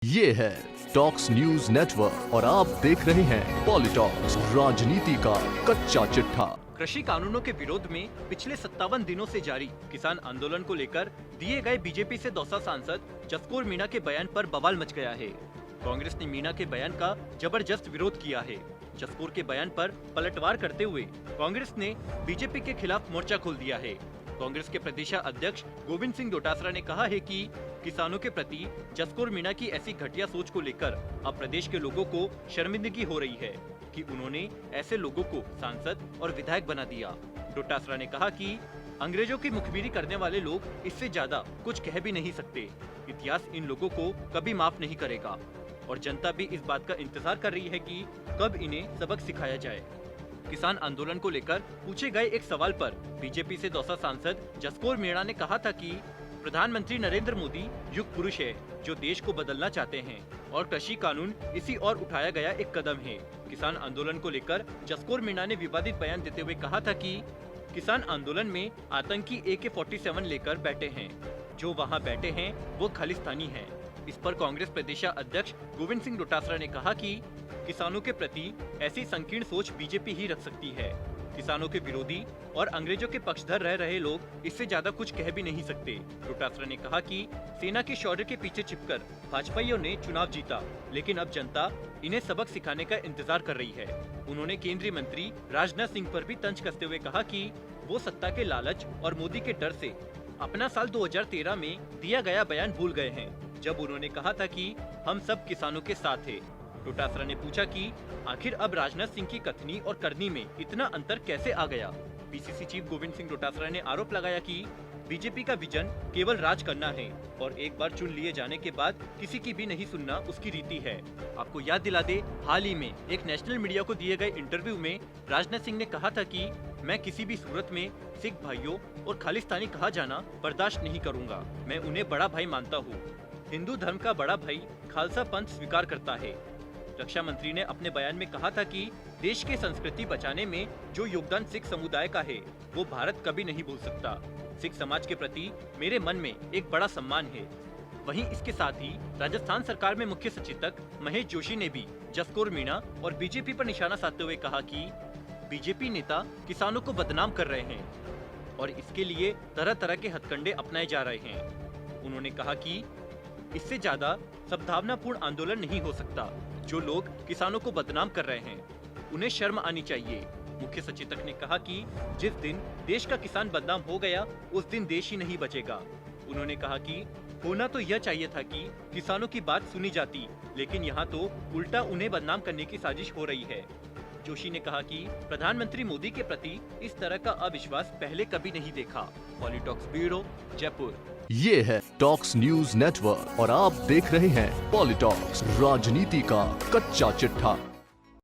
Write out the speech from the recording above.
ये है talks news network और आप देख रहे हैं पॉलिटॉक्स, राजनीति का कच्चा चिट्ठा। कृषि कानूनों के विरोध में पिछले 57 दिनों से जारी किसान आंदोलन को लेकर दिए गए बीजेपी से दौसा सांसद जसकौर मीणा के बयान पर बवाल मच गया है। कांग्रेस ने मीणा के बयान का जबरदस्त विरोध किया है। जसकौर के बयान पर पलटवार करते हुए कांग्रेस ने बीजेपी के खिलाफ मोर्चा खोल दिया है। कांग्रेस के प्रदेश अध्यक्ष गोविंद सिंह डोटासरा ने कहा है कि किसानों के प्रति जसकौर मीणा की ऐसी घटिया सोच को लेकर अब प्रदेश के लोगों को शर्मिंदगी हो रही है कि उन्होंने ऐसे लोगों को सांसद और विधायक बना दिया। डोटासरा ने कहा कि अंग्रेजों की मुखबिरी करने वाले लोग इससे ज्यादा कुछ कह भी नहीं सकते। इतिहास इन लोगों को कभी माफ नहीं करेगा और जनता भी इस बात का इंतजार कर रही है कि कब इन्हें सबक सिखाया जाए। किसान आंदोलन को लेकर पूछे गए एक सवाल पर बीजेपी से दौसा सांसद जसकौर मीणा ने कहा था कि प्रधानमंत्री नरेंद्र मोदी युग पुरुष है जो देश को बदलना चाहते हैं और कृषि कानून इसी और उठाया गया एक कदम है। किसान आंदोलन को लेकर जसकौर मीणा ने विवादित बयान देते हुए कहा था कि किसान आंदोलन में आतंकी AK-47 लेकर बैठे हैं, जो वहां बैठे हैं वो खालिस्तानी हैं। इस पर कांग्रेस प्रदेश अध्यक्ष गोविंद सिंह डोटासरा ने कहा कि किसानों के प्रति ऐसी संकीर्ण सोच बीजेपी ही रख सकती है। किसानों के विरोधी और अंग्रेजों के पक्षधर रह रहे लोग इससे ज्यादा कुछ कह भी नहीं सकते। डोटासरा ने कहा कि सेना के शौर्य के पीछे छिपकर भाजपाइयों ने चुनाव जीता, लेकिन अब जनता इन्हें सबक सिखाने का इंतजार कर रही है। उन्होंने केंद्रीय मंत्री राजनाथ सिंह पर भी तंज कसते हुए कहा कि वो सत्ता के लालच और मोदी के डर से अपना साल 2013 में दिया गया बयान भूल गए हैं, जब उन्होंने कहा था कि हम सब किसानों के साथ थे। डोटासरा ने पूछा कि आखिर अब राजनाथ सिंह की कथनी और करनी में इतना अंतर कैसे आ गया। पीसीसी चीफ गोविंद सिंह डोटासरा ने आरोप लगाया कि बीजेपी का विजन केवल राज करना है और एक बार चुन लिए जाने के बाद किसी की भी नहीं सुनना उसकी रीति है। आपको याद दिला दे, हाल ही में एक नेशनल मीडिया को दिए गए इंटरव्यू में राजनाथ सिंह ने कहा था कि मैं किसी भी सूरत में सिख भाइयों और खालिस्तानी कहा जाना बर्दाश्त नहीं करूँगा। मैं उन्हें बड़ा भाई मानता हूँ। हिंदू धर्म का बड़ा भाई खालसा पंथ स्वीकार करता है। रक्षा मंत्री ने अपने बयान में कहा था कि देश की संस्कृति बचाने में जो योगदान सिख समुदाय का है वो भारत कभी नहीं भूल सकता। सिख समाज के प्रति मेरे मन में एक बड़ा सम्मान है। वहीं इसके साथ ही राजस्थान सरकार में मुख्य सचेतक महेश जोशी ने भी जसकौर मीणा और बीजेपी पर निशाना साधते हुए कहा कि बीजेपी नेता किसानों को बदनाम कर रहे हैं और इसके लिए तरह तरह के हथकंडे अपनाए जा रहे हैं। उन्होंने कहा कि इससे ज्यादा सद्भावनापूर्ण आंदोलन नहीं हो सकता। जो लोग किसानों को बदनाम कर रहे हैं उन्हें शर्म आनी चाहिए। मुख्य सचेतक ने कहा कि जिस दिन देश का किसान बदनाम हो गया उस दिन देश ही नहीं बचेगा। उन्होंने कहा कि होना तो यह चाहिए था कि किसानों की बात सुनी जाती, लेकिन यहाँ तो उल्टा उन्हें बदनाम करने की साजिश हो रही है। जोशी ने कहा कि प्रधानमंत्री मोदी के प्रति इस तरह का अविश्वास पहले कभी नहीं देखा। पॉलिटॉक्स ब्यूरो, जयपुर। ये है टॉक्स न्यूज नेटवर्क और आप देख रहे हैं पॉलिटॉक्स, राजनीति का कच्चा चिट्ठा।